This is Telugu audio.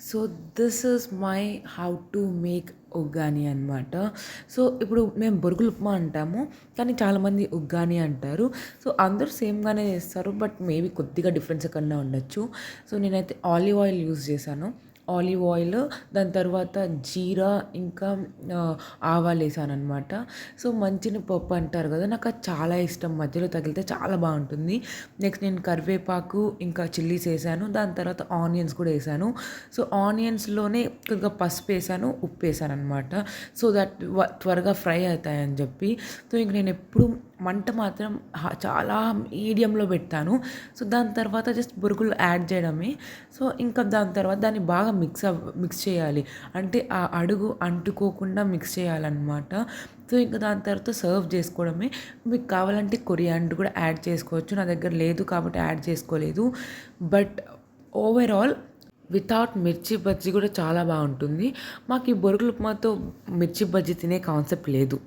So this is my how to make uggani అనమాట. సో ఇప్పుడు మేము బొరుగులు ఉప్మా అంటాము, కానీ చాలామంది ఉగ్గాని అంటారు. సో అందరూ సేమ్‌గానే చేస్తారు. బట్ మేబీ కొద్దిగా డిఫరెన్స్ ఎక్కడన్నా ఉండొచ్చు. సో నేనైతే ఆలివ్ ఆయిల్ యూజ్ చేశాను. ఆలివ్ ఆయిల్, దాని తర్వాత జీరా, ఇంకా ఆహ్, ఆవాలేసాననమాట. సో మంచిని పప్పు అంటారు కదా! నాకది చాలా ఇష్టం. మధ్యలో తగిలితే చాలా బావుంటుంది. నెక్స్ట్ నేను కరివేపాకు, ఇంకా చిల్లీస్ ఏసాను. దాని తర్వాత ఆనియన్స్ కూడా ఏసాను. సో ఆనియన్స్‌లోనే కొద్దిగా పసుపేసాను, ఉప్పేసాననమాట. సో దట్ త్వరగా ఫ్రై అయితాయని చెప్పి. సో ఇంక నేనెప్పుడు మంట మాత్రం చాలా మీడియంలో పెడతాను. సో దాని తర్వాత జస్ట్ బురుగులు యాడ్ చేయడమే. సో ఇంకా దాని తర్వాత దాన్ని బాగా మిక్స్ చేయాలి. అంటే ఆ అడుగు అంటుకోకుండా మిక్స్ చేయాలనమాట. సో ఇంకా దాని తర్వాత సర్వ్ చేసుకోవడమే. మీకు కావాలంటే కొరియాండర్ కూడా యాడ్ చేసుకోవచ్చు. నా దగ్గర లేదు కాబట్టి యాడ్ చేసుకోలేదు. బట్ ఓవరాల్ వితౌట్ మిర్చి బజ్జీ కూడా చాలా బావుంటుంది. మాకు ఈ బొరుగుల ఉప్మాతో మిర్చి బజ్జీ తినే కాన్సెప్ట్ లేదు.